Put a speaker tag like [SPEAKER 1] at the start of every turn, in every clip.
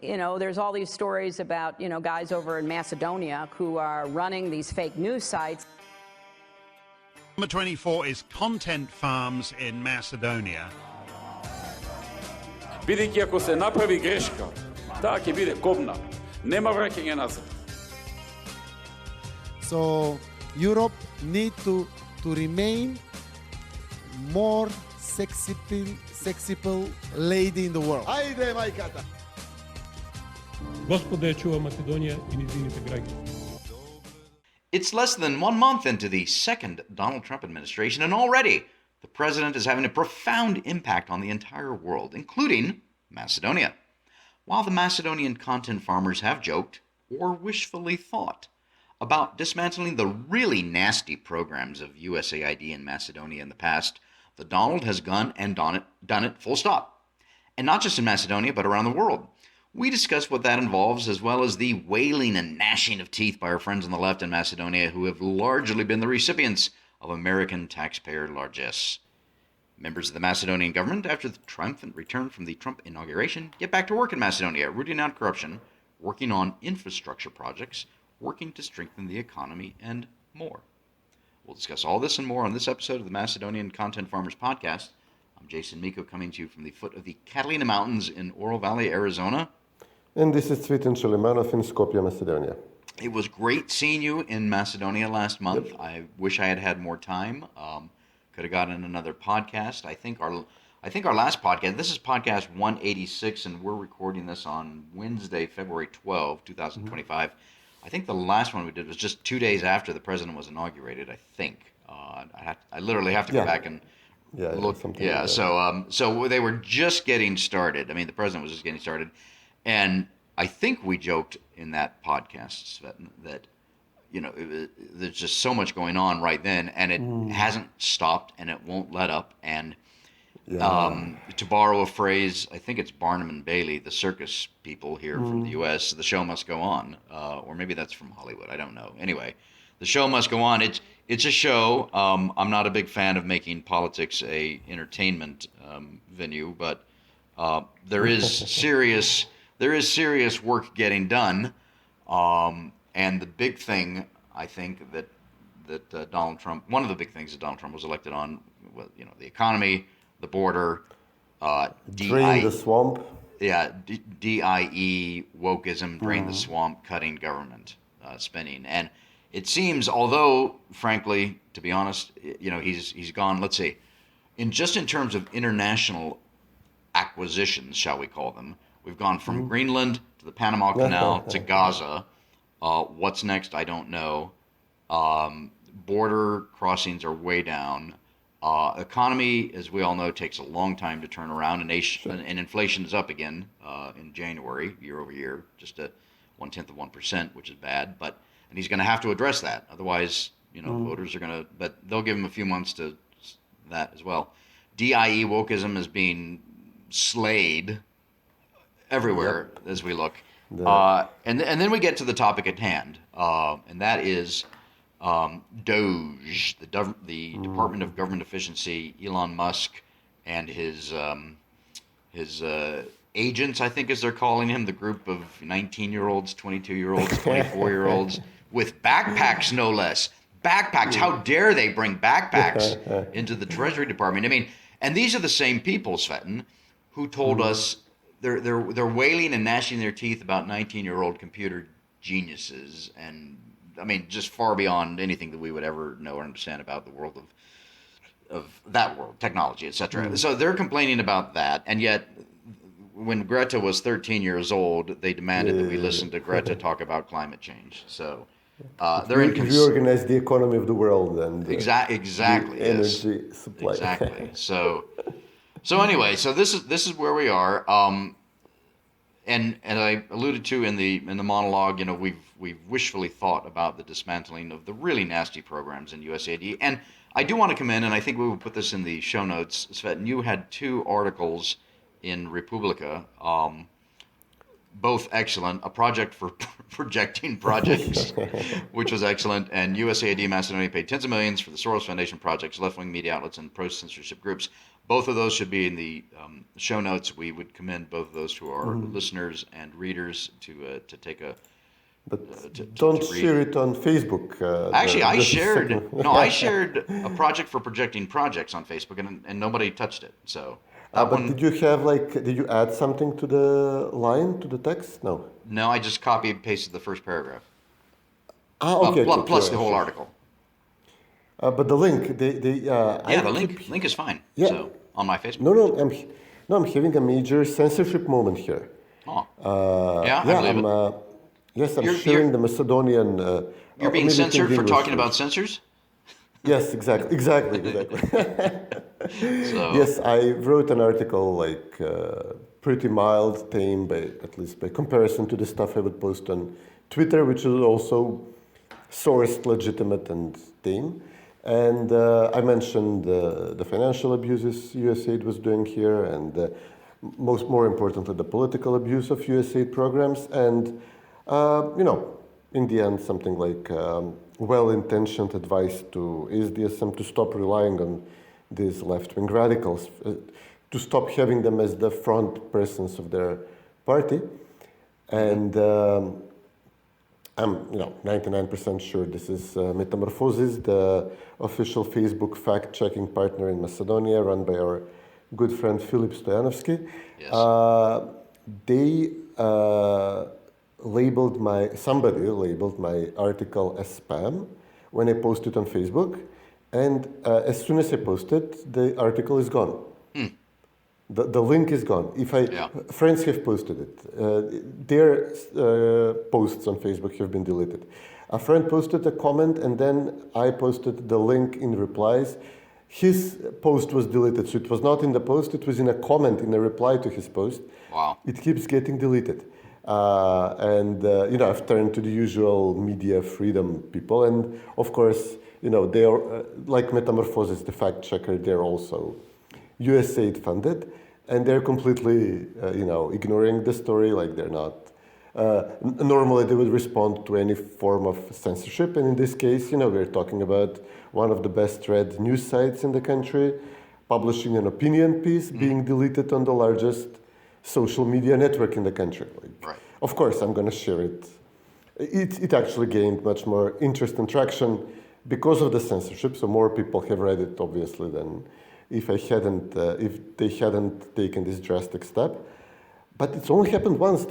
[SPEAKER 1] there's all these stories about, guys over in Macedonia who are running these fake news sites.
[SPEAKER 2] Number 24 is Content Farms in Macedonia.
[SPEAKER 3] Бидејќи ако се направи грешка, таа ќе биде кобна. Нема враќање назад.
[SPEAKER 4] So Europe need to remain more sexy lady in the world.
[SPEAKER 5] Ајде, мајката!
[SPEAKER 6] Господа ја чува Македонија и низините граѓани.
[SPEAKER 7] It's less than 1 month into the second Donald Trump administration, and already the president is having a profound impact on the entire world, including Macedonia. While the Macedonian content farmers have joked, or wishfully thought, about dismantling the really nasty programs of USAID in Macedonia in the past, the Donald has gone and done it full stop. And not just in Macedonia, but around the world. We discuss what that involves, as well as the wailing and gnashing of teeth by our friends on the left in Macedonia, who have largely been the recipients of American taxpayer largesse. Members of the Macedonian government, after the triumphant return from the Trump inauguration, get back to work in Macedonia, rooting out corruption, working on infrastructure projects, working to strengthen the economy, and more. We'll discuss all this and more on this episode of the Macedonian Content Farmers Podcast. I'm Jason Miko, coming to you from the foot of the Catalina Mountains in Oro Valley, Arizona.
[SPEAKER 5] And this is Cvetin in Skopje, Macedonia.
[SPEAKER 7] It was great seeing you in Macedonia last month. Yep. I wish I had had more time. Could have gotten another podcast. I think our last podcast, this is podcast 186, and we're recording this on Wednesday, February 12, 2025. I think the last one we did was just 2 days after the president was inaugurated, I think. I literally have to go back and look. Yeah, so they were just getting started. I mean, the president was just getting started. And I think we joked in that podcast, Cvetin, that, there's just so much going on right then, and it hasn't stopped, and it won't let up. And to borrow a phrase, I think it's Barnum and Bailey, the circus people here from the U.S., the show must go on. Or maybe that's from Hollywood, I don't know. Anyway, the show must go on. It's a show. I'm not a big fan of making politics a entertainment venue, but there is serious work getting done. And the big thing, I think, that Donald Trump, one of the big things that Donald Trump was elected on, was, the economy, the border,
[SPEAKER 5] Drain the swamp.
[SPEAKER 7] Yeah, DIE, wokeism, drain the swamp, cutting government spending. And it seems, although, frankly, to be honest, he's gone, let's say, in terms of international acquisitions, shall we call them, we've gone from Greenland to the Panama Canal to Gaza. What's next? I don't know. Border crossings are way down. Economy, as we all know, takes a long time to turn around, and inflation is up again in January, year over year, just at 0.1%, which is bad. And he's going to have to address that. Otherwise, voters are going to. But they'll give him a few months to that as well. DIE wokeism is being slayed everywhere as we look. And then we get to the topic at hand, and that is DOGE, the Department of Government Efficiency, Elon Musk and his agents, I think as they're calling him, the group of 19-year-olds, 22-year-olds, 24-year-olds, with backpacks, no less. Backpacks, how dare they bring backpacks into the Treasury Department? I mean, and these are the same people, Cvetin, who told us they're wailing and gnashing their teeth about 19-year-old computer geniuses, and I mean, just far beyond anything that we would ever know or understand about the world of that world, technology, etc. So they're complaining about that, and yet when Greta was 13 years old, they demanded that we listen to Greta talk about climate change. So they're
[SPEAKER 5] reorganize the economy of the world and
[SPEAKER 7] exactly
[SPEAKER 5] the energy supply.
[SPEAKER 7] Exactly. So anyway, so this is where we are. And I alluded to in the monologue, we've wishfully thought about the dismantling of the really nasty programs in USAID. And I do want to commend, and I think we will put this in the show notes, Cvetin, you had 2 articles in Republika, both excellent. A project for projecting projects, which was excellent, and USAID Macedonia paid tens of millions for the Soros Foundation projects, left-wing media outlets, and pro-censorship groups. Both of those should be in the show notes. We would commend both of those to our listeners and readers to take a.
[SPEAKER 5] But don't share it on Facebook.
[SPEAKER 7] Actually, I shared a project for projecting projects on Facebook, and nobody touched it. So.
[SPEAKER 5] But did you add something to the line, to the text? No.
[SPEAKER 7] No, I just copy and pasted the first paragraph.
[SPEAKER 5] Okay.
[SPEAKER 7] Plus the whole article.
[SPEAKER 5] But the link,
[SPEAKER 7] link is fine.
[SPEAKER 5] Yeah.
[SPEAKER 7] So on my Facebook.
[SPEAKER 5] I'm having a major censorship moment here.
[SPEAKER 7] Oh. I believe it.
[SPEAKER 5] Yes, I'm sharing the Macedonian.
[SPEAKER 7] You're being censored for talking about censors?
[SPEAKER 5] Yes, exactly.
[SPEAKER 7] So.
[SPEAKER 5] Yes, I wrote an article pretty mild, tame, at least by comparison to the stuff I would post on Twitter, which is also sourced, legitimate, and tame. And I mentioned the financial abuses USAID was doing here, and more importantly, the political abuse of USAID programs, and in the end, something like well-intentioned advice to ISDSM to stop relying on these left-wing radicals, to stop having them as the front persons of their party. And I'm 99% sure this is Metamorphosis, the official Facebook fact-checking partner in Macedonia, run by our good friend Filip Stojanovski.
[SPEAKER 7] Yes.
[SPEAKER 5] Somebody labeled my article as spam when I posted on Facebook, and as soon as I posted, the article is gone. The link is gone. Friends have posted it. Their posts on Facebook have been deleted. A friend posted a comment, and then I posted the link in replies. His post was deleted, so it was not in the post, it was in a comment, in a reply to his post.
[SPEAKER 7] Wow.
[SPEAKER 5] It keeps getting deleted. I've turned to the usual media freedom people, and of course, they are like Metamorphosis, the fact checker. They're also USAID funded, and they're completely, ignoring the story. Like they're not. Normally, they would respond to any form of censorship, and in this case, we're talking about one of the best read news sites in the country, publishing an opinion piece, being deleted on the largest social media network in the country.
[SPEAKER 7] Right.
[SPEAKER 5] Of course, I'm going to share it. It actually gained much more interest and traction because of the censorship. So more people have read it, obviously, than if they hadn't taken this drastic step. But it's only happened once.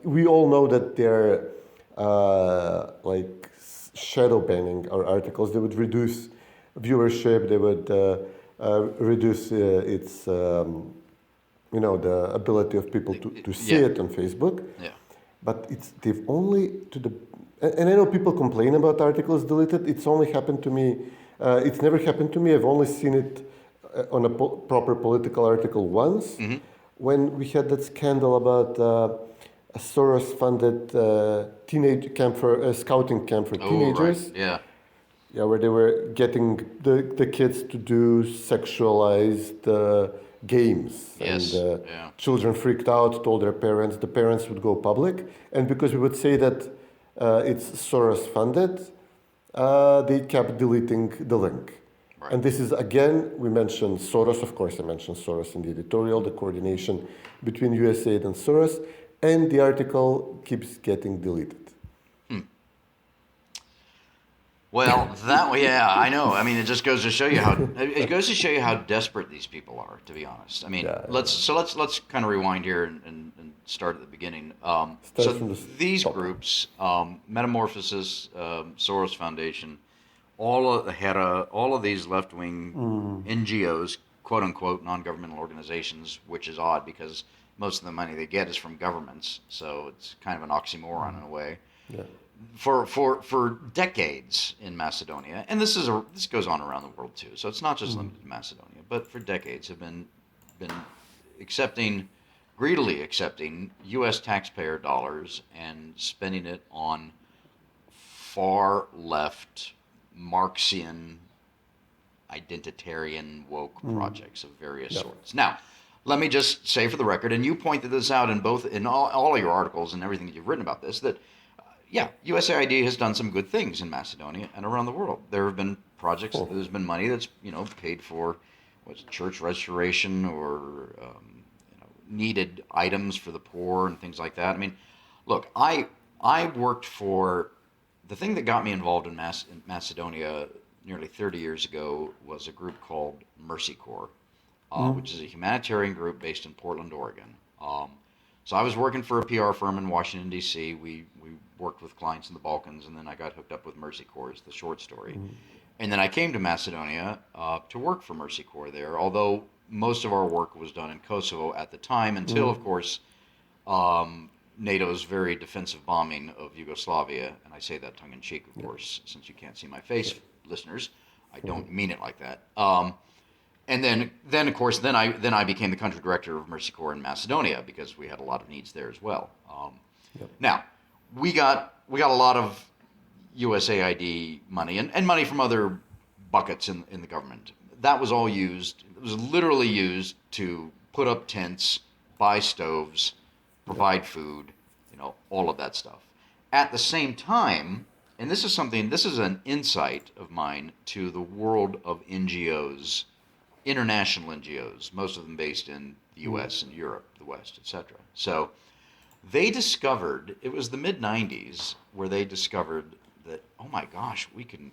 [SPEAKER 5] We all know that they're shadow banning our articles. They would reduce viewership. They would reduce its. The ability of people to see it on Facebook. Yeah. But they've only and I know people complain about articles deleted. It's only happened to me. It's never happened to me. I've only seen it on a proper political article once, when we had that scandal about a Soros-funded scouting camp for teenagers.
[SPEAKER 7] Right. Yeah.
[SPEAKER 5] Yeah, where they were getting the kids to do sexualized games.
[SPEAKER 7] Yes.
[SPEAKER 5] And children freaked out, told their parents. The parents would go public. And because we would say that it's Soros-funded, they kept deleting the link. Right. And this is, again, we mentioned Soros. Of course, I mentioned Soros in the editorial, the coordination between USAID and Soros. And the article keeps getting deleted.
[SPEAKER 7] Well, I know. I mean, it just goes to show you how desperate these people are. To be honest, I mean, let's kind of rewind here and start at the beginning. These groups, Metamorphosis, Soros Foundation, all of the HERA, all of these left-wing NGOs, quote unquote, non-governmental organizations, which is odd because most of the money they get is from governments, so it's kind of an oxymoron in a way. Yeah. For decades in Macedonia, and this goes on around the world too, so it's not just limited to Macedonia, but for decades have been greedily accepting U.S. taxpayer dollars and spending it on far left Marxian identitarian woke projects of various sorts. Now, let me just say for the record, and you pointed this out in all of your articles and everything that you've written about this, that USAID has done some good things in Macedonia and around the world. There have been projects, there's been money that's paid for church restoration or needed items for the poor and things like that. I mean, look, I worked for, the thing that got me involved in Macedonia nearly 30 years ago was a group called Mercy Corps, which is a humanitarian group based in Portland, Oregon. So I was working for a PR firm in Washington, D.C. We worked with clients in the Balkans, and then I got hooked up with Mercy Corps, is the short story. And then I came to Macedonia to work for Mercy Corps there, although most of our work was done in Kosovo at the time, until, of course, NATO's very defensive bombing of Yugoslavia, and I say that tongue-in-cheek, of course, since you can't see my face, listeners. I don't mean it like that. And then of course, I became the country director of Mercy Corps in Macedonia because we had a lot of needs there as well. Now, we got a lot of USAID money and money from other buckets in the government. That was all used. It was literally used to put up tents, buy stoves, provide food, all of that stuff. At the same time, and this is an insight of mine to the world of NGOs, international NGOs, most of them based in the U.S. and Europe, the West, etc. So they discovered, it was the mid-90s where they discovered that, oh my gosh, we can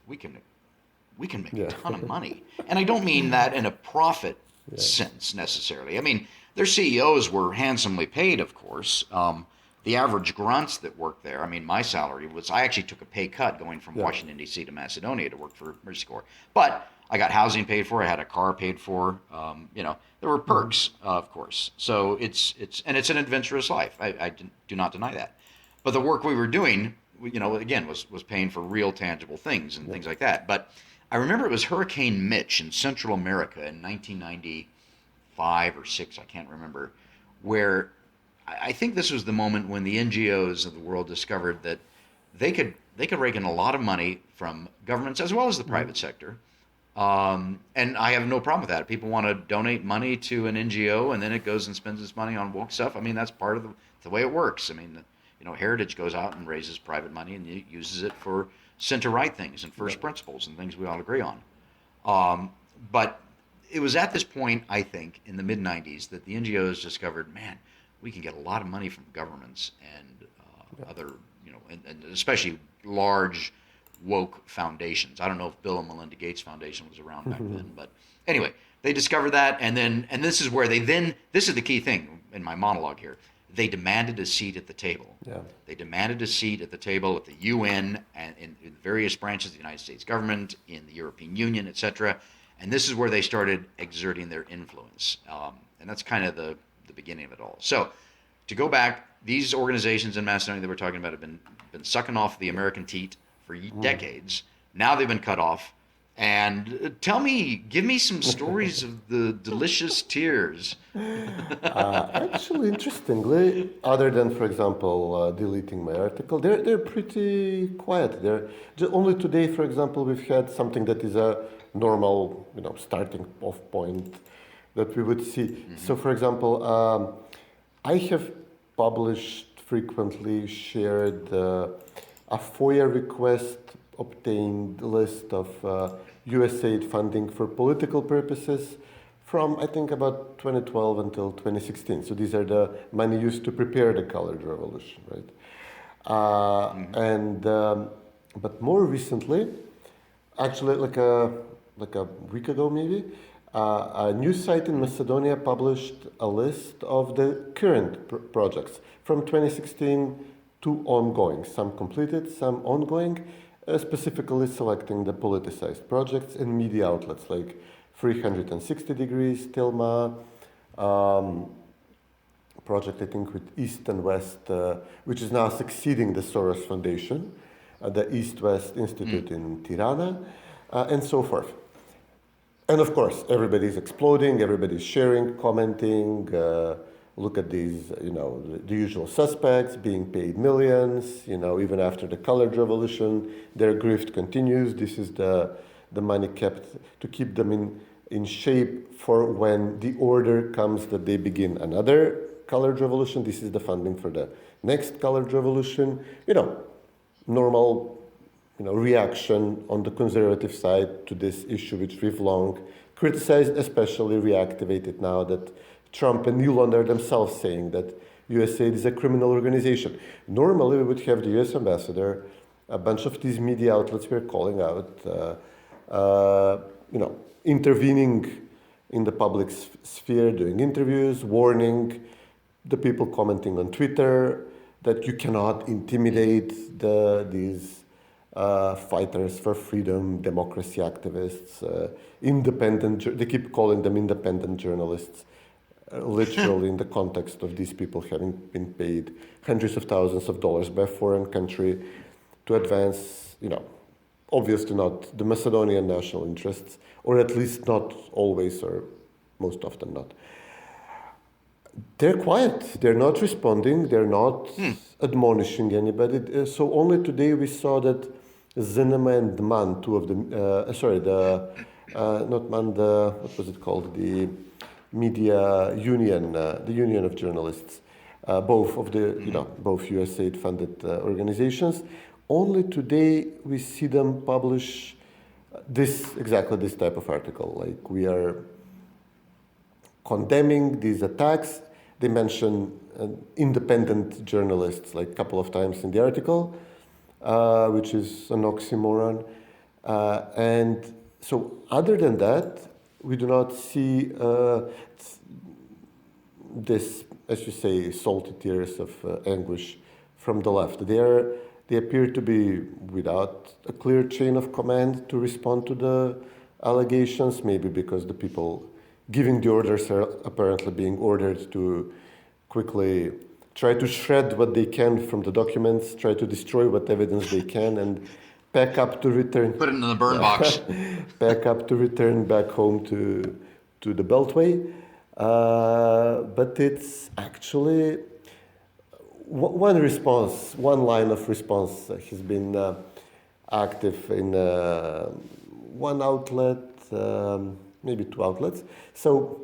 [SPEAKER 7] make a ton of money. And I don't mean that in a profit sense necessarily. I mean, their CEOs were handsomely paid, of course. The average grunts that worked there, I mean, my salary was, I actually took a pay cut going from Washington, D.C. to Macedonia to work for Mercy Corps. But I got housing paid for, I had a car paid for, there were perks, of course. So it's an adventurous life. I do not deny that. But the work we were doing, again, was paying for real tangible things and things like that. But I remember it was Hurricane Mitch in Central America in 1995 or 6, I can't remember, where I think this was the moment when the NGOs of the world discovered that they could rake in a lot of money from governments as well as the private sector. And I have no problem with that. If people want to donate money to an NGO and then it goes and spends its money on woke stuff, I mean, that's part of the way it works. I mean, Heritage goes out and raises private money and uses it for center-right things and first principles and things we all agree on. But it was at this point, I think, in the mid-90s that the NGOs discovered, man, we can get a lot of money from governments and other, and especially large woke foundations. I don't know if Bill and Melinda Gates Foundation was around back then, but anyway, they discovered that, and this is where this is the key thing in my monologue here. They demanded a seat at the table. Yeah. They demanded a seat at the table at the UN and in various branches of the United States government, in the European Union, etc. And this is where they started exerting their influence. And that's kind of the beginning of it all. So to go back, these organizations in Macedonia that we're talking about have been sucking off the American teat for decades. Now they've been cut off. And give me some stories of the delicious tears.
[SPEAKER 5] Actually, interestingly, other than, for example, deleting my article, they're pretty quiet. Only today, for example, we've had something that is a normal, starting off point that we would see. Mm-hmm. So, for example, I have published, frequently shared a FOIA request obtained list of USAID funding for political purposes from, I think, about 2012 until 2016. So these are the money used to prepare the Colored Revolution, right? But more recently, actually like a week ago maybe, a news site in Macedonia published a list of the current projects from 2016 to ongoing, some completed, some ongoing, specifically selecting the politicized projects and media outlets like 360 Degrees, Tilma, project I think with East and West, which is now succeeding the Soros Foundation, the East-West Institute in Tirana, and so forth. And of course, everybody's exploding, everybody's sharing, commenting, look at these, the usual suspects being paid millions, even after the Colored Revolution, their grift continues. This is the money kept to keep them in shape for when the order comes that they begin another Colored Revolution. This is the funding for the next Colored Revolution. Normal, reaction on the conservative side to this issue, which we've long criticized, especially reactivated now that Trump and Elon are themselves saying that USAID is a criminal organization. Normally, we would have the US ambassador, a bunch of these media outlets were calling out, intervening in the public sphere, doing interviews, warning the people commenting on Twitter that you cannot intimidate these fighters for freedom, democracy activists, independent. They keep calling them independent journalists. Literally in the context of these people having been paid hundreds of thousands of dollars by a foreign country to advance, obviously not the Macedonian national interests, or at least not always or most often not. They're quiet. They're not responding. They're not admonishing anybody. So only today we saw that Zinema and Man, two of them, not Man, what was it called? The media union, the Union of Journalists, both of the, both USAID-funded organizations. Only today we see them publish exactly this type of article. Like, we are condemning these attacks. They mention independent journalists like a couple of times in the article, which is an oxymoron. And so other than that, we do not see this, as you say, salty tears of anguish from the left. They appear to be without a clear chain of command to respond to the allegations, maybe because the people giving the orders are apparently being ordered to quickly try to shred what they can from the documents, try to destroy what evidence they can, and pack up to return.
[SPEAKER 7] Put it in the burn box.
[SPEAKER 5] Pack up to return back home to the Beltway. But it's actually one line of response has been active in one outlet, maybe two outlets. So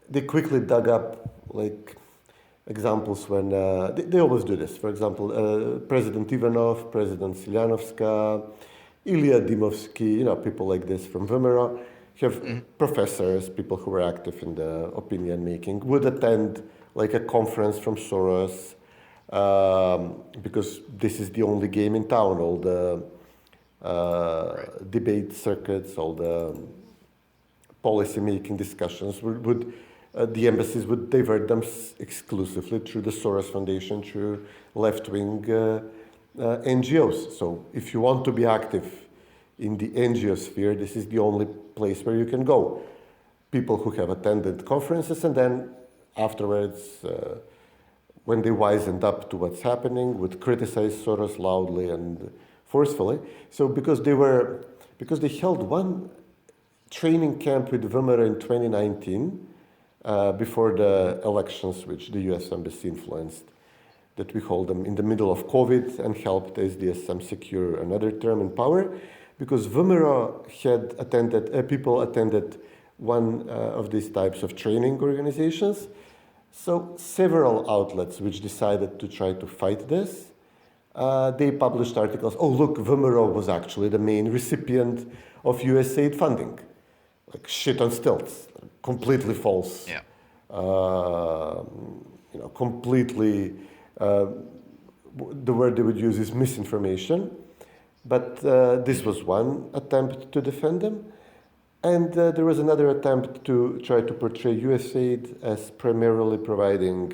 [SPEAKER 5] they quickly dug up examples when they always do this. For example, President Ivanov, President Silyanovska, Ilya Dimovsky, people like this from Vimera, have professors, people who were active in the opinion making, would attend like a conference from Soros, because this is the only game in town. All the debate circuits, all the policy-making discussions the embassies would divert them exclusively through the Soros Foundation, through left-wing NGOs. So if you want to be active in the NGO sphere, this is the only place where you can go. People who have attended conferences and then afterwards, when they wisened up to what's happening, would criticize Soros loudly and forcefully. So because they held one training camp with Vimera in 2019, before the elections, which the US Embassy influenced, that we hold them in the middle of COVID and helped SDSM secure another term in power, because Vimera people attended one of these types of training organizations. So several outlets which decided to try to fight this, they published articles, oh look, Vimera was actually the main recipient of USAID funding. Like shit on stilts. Completely false.
[SPEAKER 7] Yeah.
[SPEAKER 5] Completely. The word they would use is misinformation, but this was one attempt to defend them, and there was another attempt to try to portray USAID as primarily providing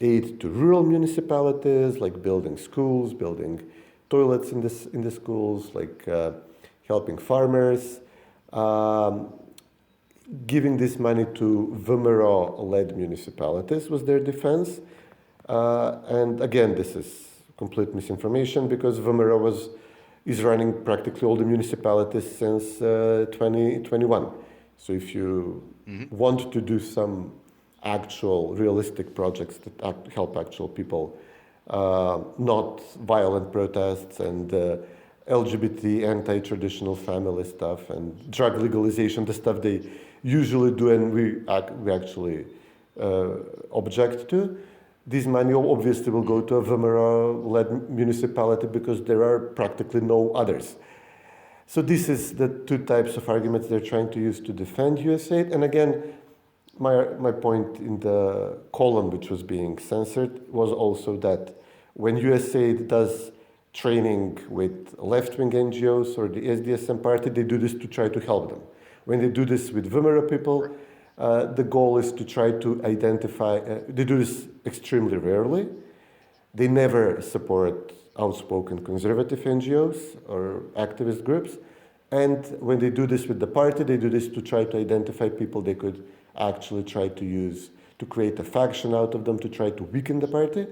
[SPEAKER 5] aid to rural municipalities, like building schools, building toilets in the schools, like helping farmers. Giving this money to Vimera-led municipalities was their defense. And again, this is complete misinformation because Vimera is running practically all the municipalities since 2021. So if you want to do some actual realistic projects that help actual people, not violent protests and LGBT anti-traditional family stuff and drug legalization, the stuff they usually do and we actually object to. This money obviously will go to a Vimera-led municipality because there are practically no others. So this is the two types of arguments they're trying to use to defend USAID. And again, my point in the column which was being censored was also that when USAID does training with left-wing NGOs or the SDSM party, they do this to try to help them. When they do this with Vimera people, the goal is to try to identify, they do this extremely rarely. They never support outspoken conservative NGOs or activist groups. And when they do this with the party, they do this to try to identify people they could actually try to use to create a faction out of them, to try to weaken the party.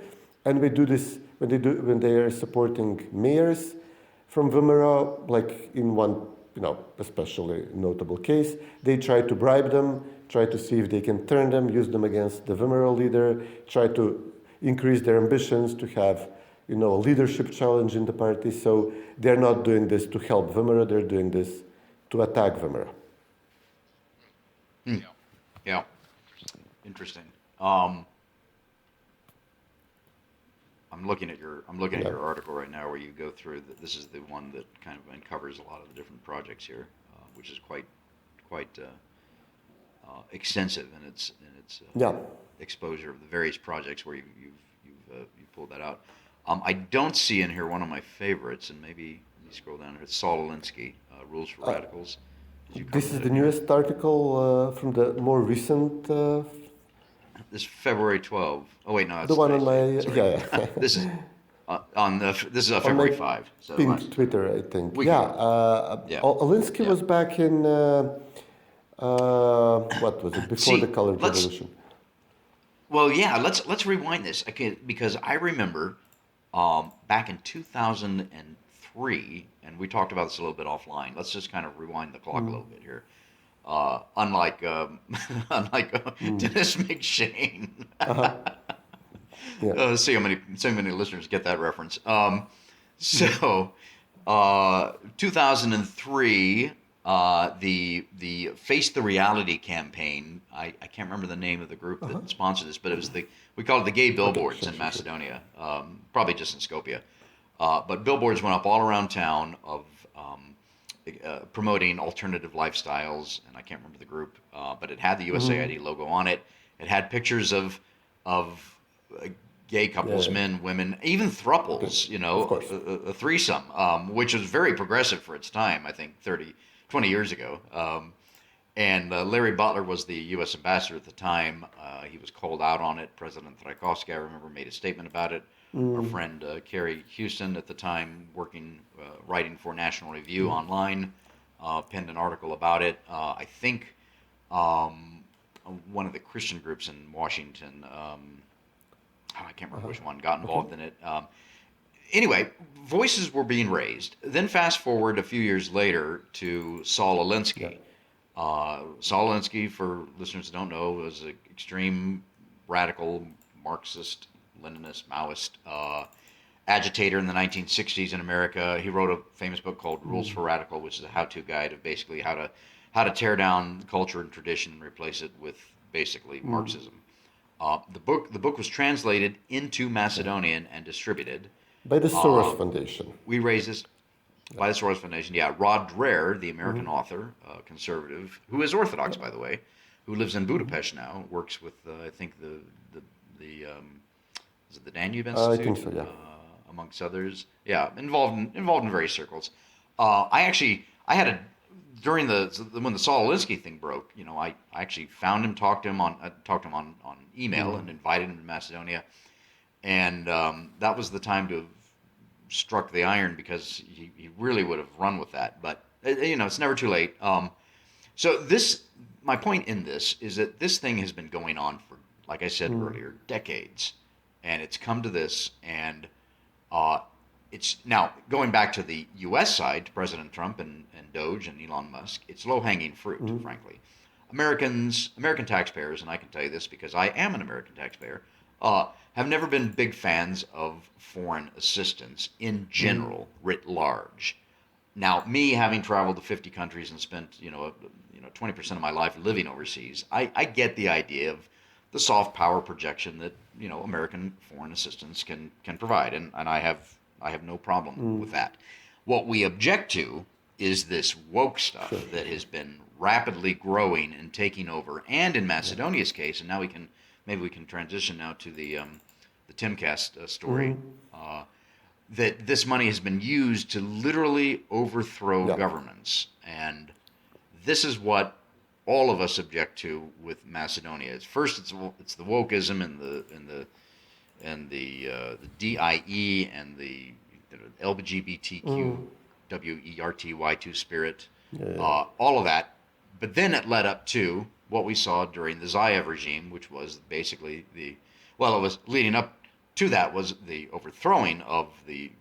[SPEAKER 5] And we do this when they are supporting mayors from Vimera, like in one, especially notable case, they try to bribe them, try to see if they can turn them, use them against the Vimera leader, try to increase their ambitions to have, a leadership challenge in the party. So they're not doing this to help Vimera, they're doing this to attack Vimera.
[SPEAKER 7] Yeah. Interesting. I'm looking at your article right now where you go through this is the one that kind of uncovers a lot of the different projects here, which is quite extensive in its exposure of the various projects where you've pulled that out. I don't see in here one of my favorites, and maybe let me scroll down here. It's Saul Alinsky, Rules for Radicals.
[SPEAKER 5] This is the newest article from the more recent.
[SPEAKER 7] This February 12. Oh wait, no, that's
[SPEAKER 5] the one on my
[SPEAKER 7] This is this is February 5. So
[SPEAKER 5] pinned Twitter, I think. Alinsky
[SPEAKER 7] Yeah.
[SPEAKER 5] was back in what was it before the Color Revolution?
[SPEAKER 7] Well, yeah, let's rewind this because I remember back in 2003, and we talked about this a little bit offline. Let's just kind of rewind the clock a little bit here. Unlike Dennis McShane. See how many listeners get that reference. 2003, the Face the Reality campaign. I can't remember the name of the group that sponsored this, but it was we called it the Gay Billboards in Macedonia, probably just in Skopje. But billboards went up all around town of promoting alternative lifestyles, and I can't remember the group, but it had the USAID logo on it. It had pictures of gay couples, men, women, even thruples, a threesome, which was very progressive for its time, I think 20 years ago. And Larry Butler was the U.S. ambassador at the time. He was called out on it. President Trajkovski, I remember, made a statement about it. Our friend Carrie Houston at the time, writing for National Review online, penned an article about it. I think one of the Christian groups in Washington, I can't remember which one, got involved in it. Anyway, voices were being raised. Then fast forward a few years later to Saul Alinsky. Saul Alinsky, for listeners who don't know, was an extreme radical Marxist, Leninist, Maoist agitator in the 1960s in America. He wrote a famous book called Rules for Radical, which is a how-to guide of basically how to tear down culture and tradition and replace it with basically Marxism. The book was translated into Macedonian and distributed
[SPEAKER 5] by the Soros Foundation.
[SPEAKER 7] We raised this by the Soros Foundation. Yeah, Rod Dreher, the American author, conservative, who is Orthodox, by the way, who lives in Budapest now, works with I think the is it the Danube Institute?
[SPEAKER 5] I think so, yeah.
[SPEAKER 7] Amongst others, yeah, involved in various circles. I had during when the Saul Alinsky thing broke, I actually found him, talked to him on email, and invited him to Macedonia, and that was the time to have struck the iron, because he really would have run with that. But it's never too late. So my point in this is that this thing has been going on for, like I said earlier, decades, and it's come to this, and it's now going back to the U.S. side, to President Trump and Doge and Elon Musk. It's low-hanging fruit, frankly. American taxpayers, and I can tell you this because I am an American taxpayer, have never been big fans of foreign assistance in general, writ large. Now, me having traveled to 50 countries and spent 20% of my life living overseas, I get the idea of the soft power projection that American foreign assistance can provide, and I have no problem with that. What we object to is this woke stuff that has been rapidly growing and taking over, and in Macedonia's case, and now maybe we can transition now to the Timcast story, that this money has been used to literally overthrow governments, and this is what all of us object to with Macedonia. First, it's the wokeism and the DIE and the LGBTQ WERTY2 spirit, all of that. But then it led up to what we saw during the Zaev regime, which was basically it was leading up to that was the overthrowing of the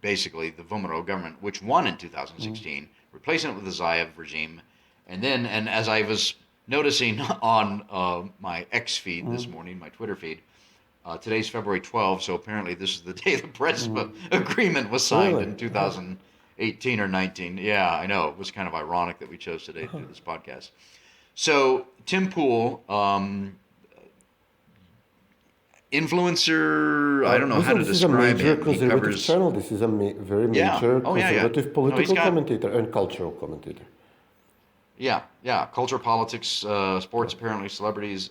[SPEAKER 7] Vomero government, which won in 2016, replacing it with the Zaev regime. And as I was noticing on my X feed this morning, my Twitter feed, today's February 12th, so apparently this is the day the Prespa agreement was signed in 2018 or 19. Yeah, I know. It was kind of ironic that we chose today to do this podcast. So Tim Pool, influencer, I don't know how to describe
[SPEAKER 5] him. This is a major conservative channel. This is a very major conservative political commentator and cultural commentator.
[SPEAKER 7] Yeah. Culture, politics, sports, apparently, celebrities.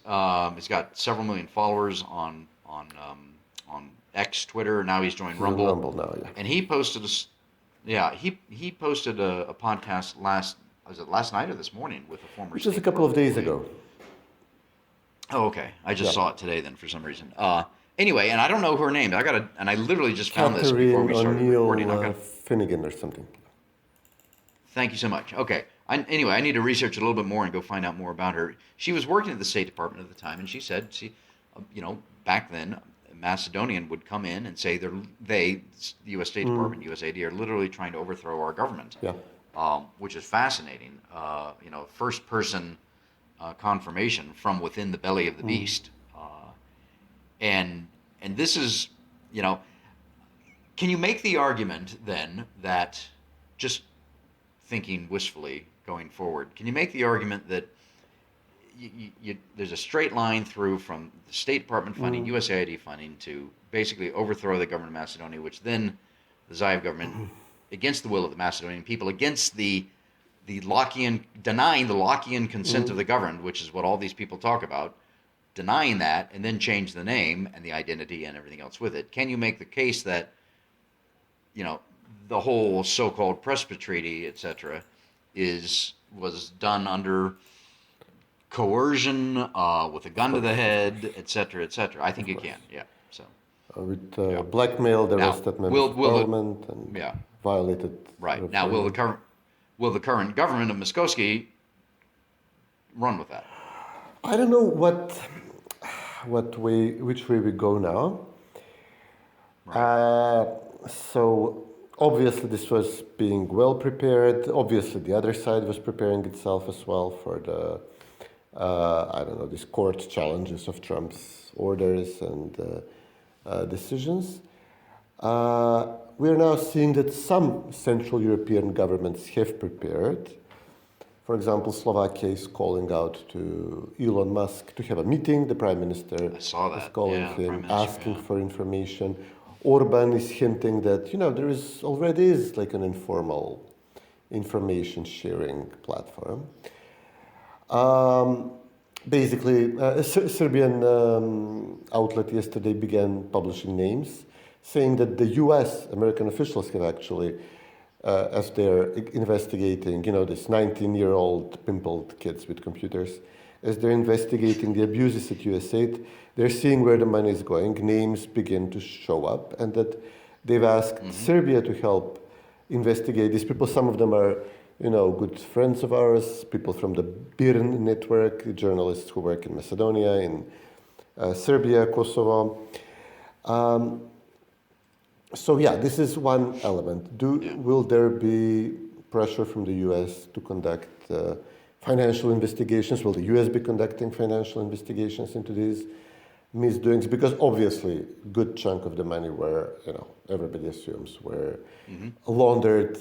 [SPEAKER 7] He's got several million followers on X, Twitter. Now he's joined Rumble.
[SPEAKER 5] Rumble now, yeah.
[SPEAKER 7] And he posted he posted a podcast last night or this morning with a former.
[SPEAKER 5] Just a couple of days ago.
[SPEAKER 7] Oh, okay. I just saw it today then for some reason. Anyway, and I don't know her name. I literally just found this before we started recording.
[SPEAKER 5] Finnegan or something.
[SPEAKER 7] Thank you so much. Okay. Anyway, I need to research a little bit more and go find out more about her. She was working at the State Department at the time, and she said, back then, Macedonian would come in and say the U.S. State Department, USAID, are literally trying to overthrow our government, which is fascinating. First-person confirmation from within the belly of the beast. And this is, can you make the argument then that, just thinking wistfully going forward, can you make the argument that there's a straight line through from the State Department funding, USAID funding, to basically overthrow the government of Macedonia, which then the Zaev government, against the will of the Macedonian people, against denying the Lockean consent of the governed, which is what all these people talk about, denying that, and then change the name and the identity and everything else with it. Can you make the case that, the whole so-called Prespa Treaty, etc., was done under coercion, with a gun to the head, etc., etc.? I think you can, So
[SPEAKER 5] with blackmail, the arrested members of parliament and violated.
[SPEAKER 7] Right now, will the current government of Moskovsky run with that?
[SPEAKER 5] I don't know which way we go now. Right. So obviously this was being well prepared. Obviously the other side was preparing itself as well for the these court challenges of Trump's orders and decisions. We are now seeing that some Central European governments have prepared. For example, Slovakia is calling out to Elon Musk to have a meeting. The Prime Minister is calling him, asking for information. Orban is hinting that, there already is like an informal information sharing platform. Basically, a Serbian outlet yesterday began publishing names, saying that the U.S. American officials have actually, as they're investigating, this 19-year-old pimpled kids with computers, as they're investigating the abuses at USAID, they're seeing where the money is going. Names begin to show up, and that they've asked Serbia to help investigate these people. Some of them are, good friends of ours, people from the BIRN network, journalists who work in Macedonia, in Serbia, Kosovo. This is one element. Will there be pressure from the U.S. to conduct financial investigations? Will the U.S. be conducting financial investigations into these misdoings? Because obviously, a good chunk of the money were, everybody assumes, were laundered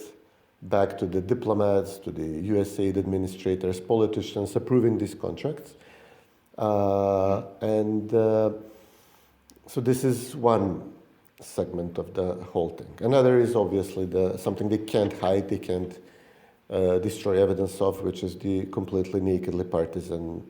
[SPEAKER 5] back to the diplomats, to the USAID administrators, politicians approving these contracts. So this is one segment of the whole thing. Another is obviously something they can't hide, they can't destroy evidence of, which is the completely nakedly partisan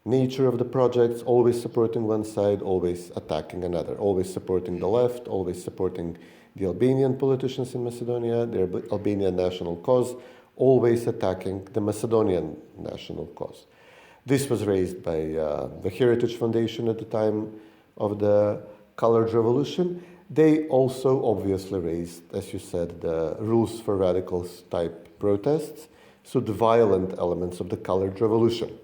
[SPEAKER 5] nature of the projects, always supporting one side, always attacking another, always supporting the left, always supporting the Albanian politicians in Macedonia, their Albanian national cause, always attacking the Macedonian national cause. This was raised by the Heritage Foundation at the time of the Colored Revolution. They also obviously raised, as you said, the rules for radicals type protests, so the violent elements of the Colored Revolution.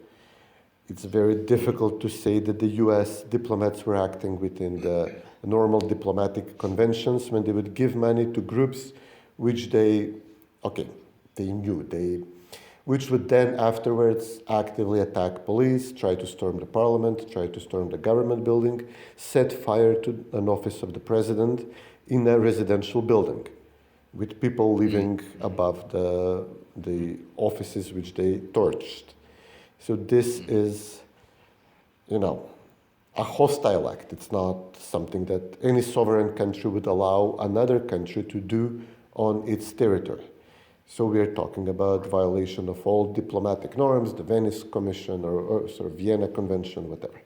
[SPEAKER 5] It's very difficult to say that the US diplomats were acting within the normal diplomatic conventions when they would give money to groups which they knew, which would then afterwards actively attack police, try to storm the parliament, try to storm the government building, set fire to an office of the president in a residential building, with people living above the offices which they torched. So this is, a hostile act. It's not something that any sovereign country would allow another country to do on its territory. So we are talking about violation of all diplomatic norms, the Venice Commission or sort of Vienna Convention, whatever.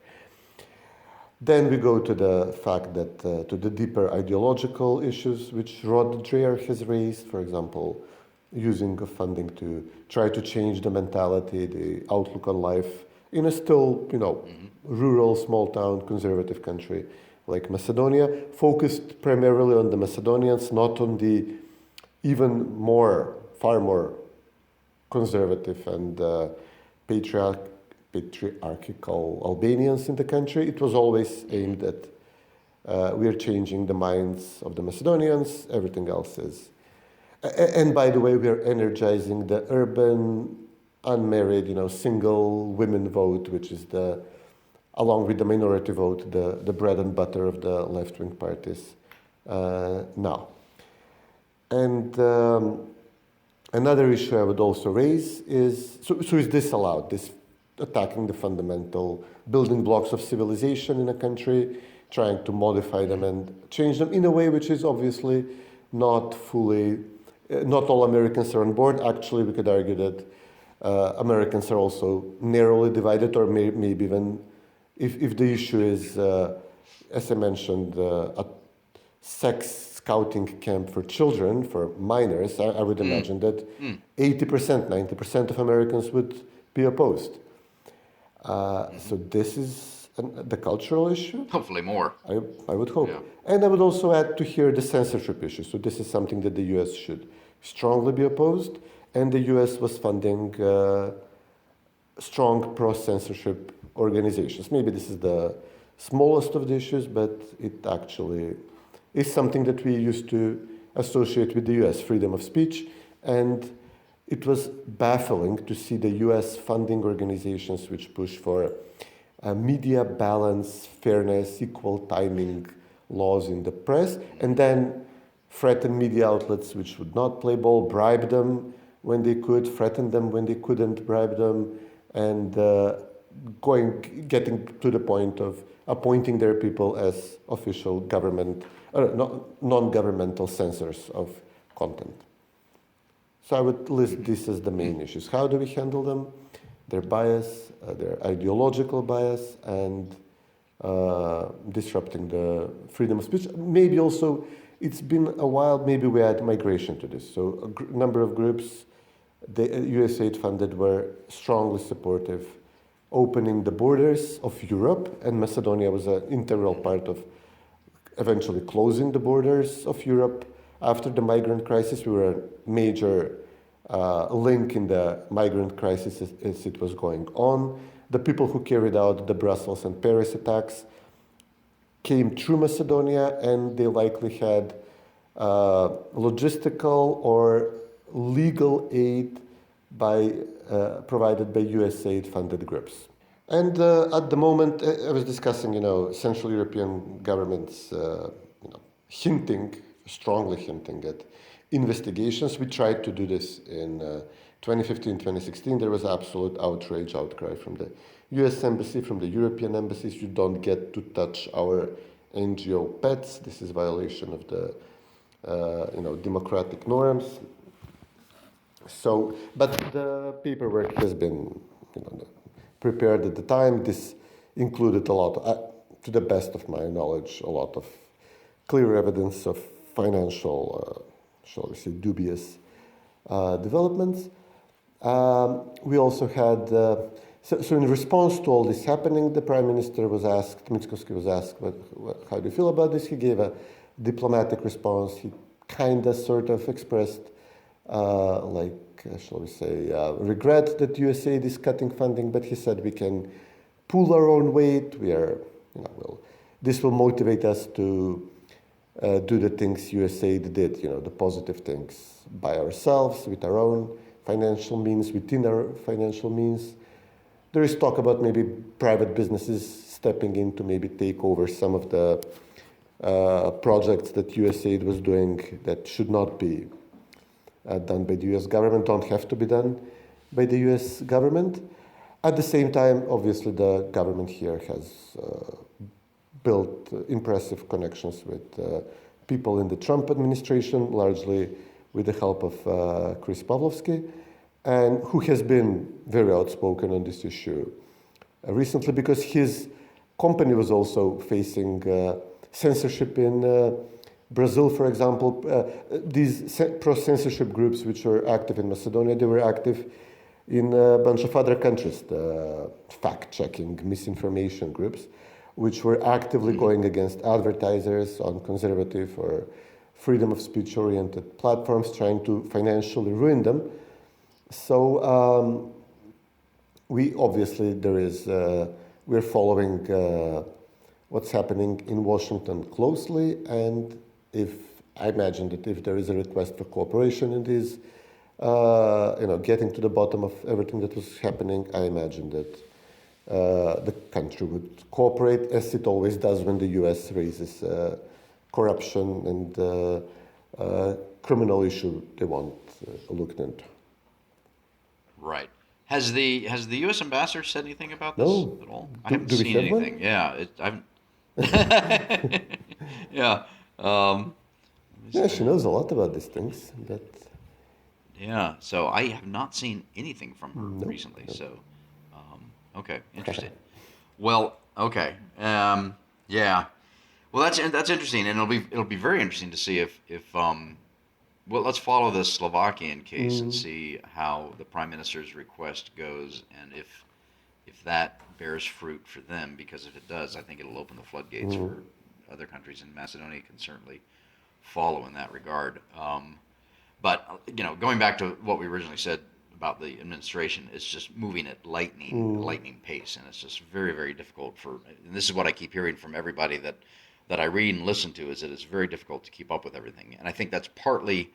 [SPEAKER 5] Then we go to the fact that, to the deeper ideological issues which Rod Dreher has raised, for example, using of funding to try to change the mentality, the outlook on life in a still, rural, small-town, conservative country like Macedonia, focused primarily on the Macedonians, not on the far more conservative and patriarchal Albanians in the country. It was always aimed at we are changing the minds of the Macedonians, everything else is. And by the way, we are energizing the urban, unmarried, single women vote, which is along with the minority vote, the bread and butter of the left-wing parties now. And another issue I would also raise is, so is this allowed, this attacking the fundamental building blocks of civilization in a country, trying to modify them and change them in a way which is obviously not all Americans are on board. Actually, we could argue that Americans are also narrowly divided, or maybe even if the issue is, as I mentioned, a sex scouting camp for children, for minors, I would imagine that 80%, 90% of Americans would be opposed. So this is the cultural issue.
[SPEAKER 7] Hopefully more.
[SPEAKER 5] I would hope.
[SPEAKER 7] Yeah.
[SPEAKER 5] And I would also add to here the censorship issue. So this is something that the US should strongly be opposed. And the US was funding strong pro-censorship organizations. Maybe this is the smallest of the issues, but it actually is something that we used to associate with the US, freedom of speech. And it was baffling to see the US funding organizations which push for media balance, fairness, equal timing laws in the press, and then threaten media outlets which would not play ball, bribe them when they could, threaten them when they couldn't bribe them, and getting to the point of appointing their people as official government, non-governmental censors of content. So I would list this as the main issues. How do we handle them? Their bias, their ideological bias, and disrupting the freedom of speech. Maybe also, it's been a while, maybe we add migration to this. So a number of groups, the USAID funded, were strongly supportive, opening the borders of Europe, and Macedonia was an integral part of eventually closing the borders of Europe. After the migrant crisis, we were a major link in the migrant crisis as it was going on. The people who carried out the Brussels and Paris attacks came through Macedonia, and they likely had logistical or legal aid provided by USAID-funded groups. And at the moment, I was discussing, Central European governments, strongly hinting at investigations. We tried to do this in 2015, 2016. There was absolute outcry from the US Embassy, from the European embassies. You don't get to touch our NGO pets. This is violation of the democratic norms. So, but the paperwork has been prepared at the time. This included a lot, to the best of my knowledge, a lot of clear evidence of financial, shall we say, dubious developments. We also had, so in response to all this happening, the Prime Minister was asked, Mickoski was asked, how do you feel about this? He gave a diplomatic response. He kind of sort of expressed, shall we say, regret that USAID is cutting funding, but he said we can pull our own weight. We are, this will motivate us to do the things USAID did, the positive things by ourselves, with our own financial means, within our financial means. There is talk about maybe private businesses stepping in to maybe take over some of the projects that USAID was doing that should not be done by the US government, don't have to be done by the US government. At the same time, obviously, the government here has built impressive connections with people in the Trump administration, largely with the help of Chris Pavlovsky, and who has been very outspoken on this issue recently, because his company was also facing censorship in Brazil, for example. These pro-censorship groups, which were active in Macedonia, they were active in a bunch of other countries, the fact-checking, misinformation groups, which were actively going against advertisers on conservative or freedom of speech-oriented platforms, trying to financially ruin them. So we obviously, we're following what's happening in Washington closely, and I imagine that if there is a request for cooperation in this, getting to the bottom of everything that was happening, I imagine that the country would cooperate, as it always does when the U.S. raises corruption and criminal issue they want looked into.
[SPEAKER 7] Right. Has the U.S. ambassador said anything about this at all? I haven't seen anything. Yeah, yeah.
[SPEAKER 5] Yeah, she knows a lot about these things.
[SPEAKER 7] Yeah, so I have not seen anything from her recently. Nope. So, okay, interesting. Well, okay, yeah. Well, that's interesting, and it'll be very interesting to see if well, let's follow the Slovakian case and see how the Prime Minister's request goes, and if that bears fruit for them, because if it does, I think it'll open the floodgates for other countries, and Macedonia can certainly follow in that regard. But going back to what we originally said about the administration, it's just moving at lightning pace, and it's just very, very difficult and this is what I keep hearing from everybody that I read and listen to, is that it's very difficult to keep up with everything. And I think that's partly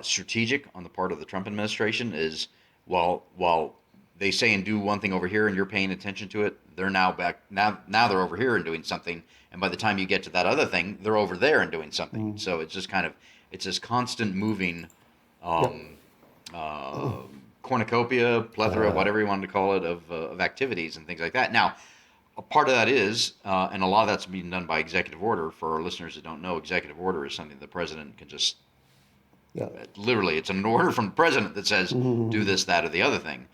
[SPEAKER 7] strategic on the part of the Trump administration, is while they say and do one thing over here and you're paying attention to it, they're now they're over here and doing something, and by the time you get to that other thing, they're over there and doing something. So it's just it's this constant moving cornucopia, plethora, whatever you wanted to call it, of activities and things like that. Now, a part of that is, and a lot of that's being done by executive order. For our listeners that don't know, executive order is something the president can just, literally, it's an order from the president that says, do this, that, or the other thing.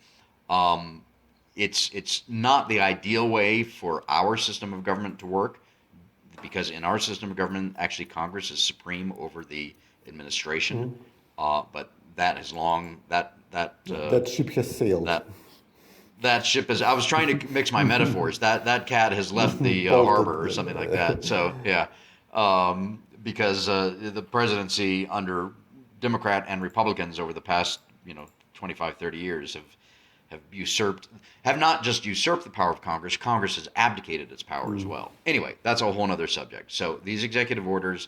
[SPEAKER 7] It's not the ideal way for our system of government to work, because in our system of government, actually Congress is supreme over the administration. But that has that
[SPEAKER 5] ship has sailed.
[SPEAKER 7] That ship is. I was trying to mix my metaphors. That cat has left the harbor or something like that. So yeah, because the presidency under Democrat and Republicans over the past 25, 30 years have not just usurped the power of Congress. Congress has abdicated its power as well. Anyway, that's a whole other subject. So these executive orders,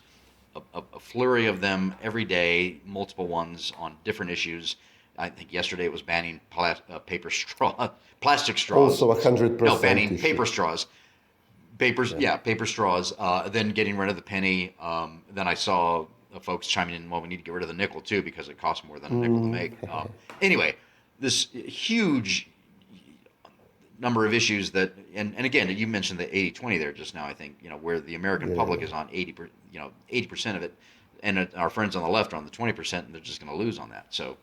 [SPEAKER 7] a flurry of them every day, multiple ones on different issues. I think yesterday it was banning plastic straws.
[SPEAKER 5] Also 100%.
[SPEAKER 7] No, banning paper straws. Paper straws. Then getting rid of the penny. Then I saw folks chiming in, well, we need to get rid of the nickel too, because it costs more than a nickel to make. Anyway, this huge number of issues that, and again, you mentioned the 80-20 there just now, I think, where the American public is on 80% of it, and our friends on the left are on the 20%, and they're just going to lose on that. So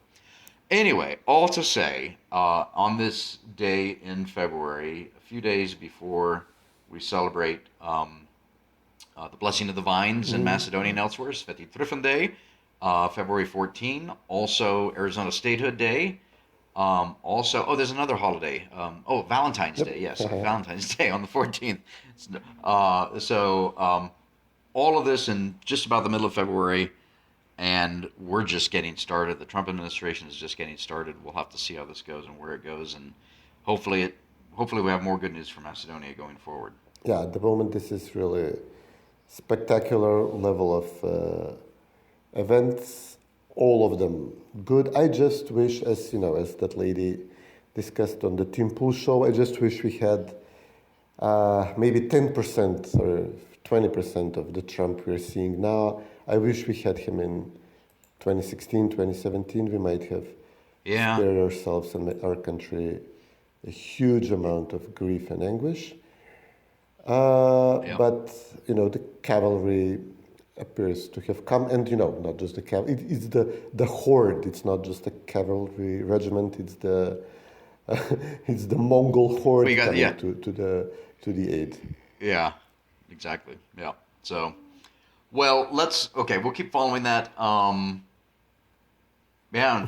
[SPEAKER 7] anyway, all to say, on this day in February, a few days before we celebrate the blessing of the vines in Macedonia and elsewhere, Cvetin Day, February 14, also Arizona Statehood Day. There's another holiday. Valentine's Day. Yes, Valentine's Day on the 14th. All of this in just about the middle of February, and we're just getting started. The Trump administration is just getting started. We'll have to see how this goes and where it goes, and hopefully we have more good news for Macedonia going forward.
[SPEAKER 5] Yeah, at the moment this is really spectacular level of events. All of them good. I just wish, as that lady discussed on the Tim Pool show, I just wish we had maybe 10% or 20% of the Trump we're seeing now. I wish we had him in 2016, 2017. We might have spared ourselves and our country a huge amount of grief and anguish. But, the cavalry appears to have come, and not just the cavalry. It's the horde. It's not just a cavalry regiment. It's the it's the Mongol horde coming to the aid. Yeah,
[SPEAKER 7] exactly. Yeah. So, well, we'll keep following that. And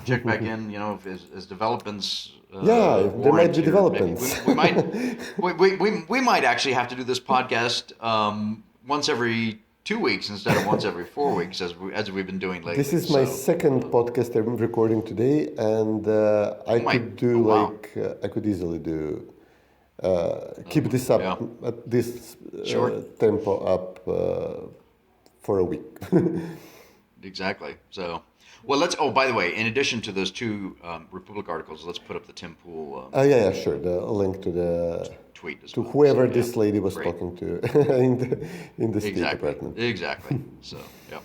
[SPEAKER 7] check back in. As developments.
[SPEAKER 5] There might be developments.
[SPEAKER 7] We might actually have to do this podcast once every 2 weeks instead of once every 4 weeks, as we've been doing lately.
[SPEAKER 5] This is my second podcast I'm recording today, and I could easily do keep this up at this tempo up for a week.
[SPEAKER 7] Exactly. So, well, by the way, in addition to those two Republika articles, let's put up the Tim Pool.
[SPEAKER 5] Sure. The link to the
[SPEAKER 7] tweet
[SPEAKER 5] to whoever this lady was talking to in the State Department.
[SPEAKER 7] Exactly. So, yeah.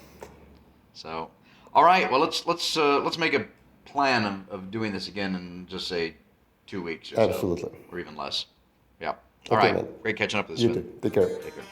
[SPEAKER 7] So, all right. Well, let's make a plan of doing this again in just say 2 weeks or
[SPEAKER 5] Absolutely.
[SPEAKER 7] so, or even less. Yeah. All right.
[SPEAKER 5] Man.
[SPEAKER 7] Great catching up with this.
[SPEAKER 5] You too. Take care.
[SPEAKER 7] Take care.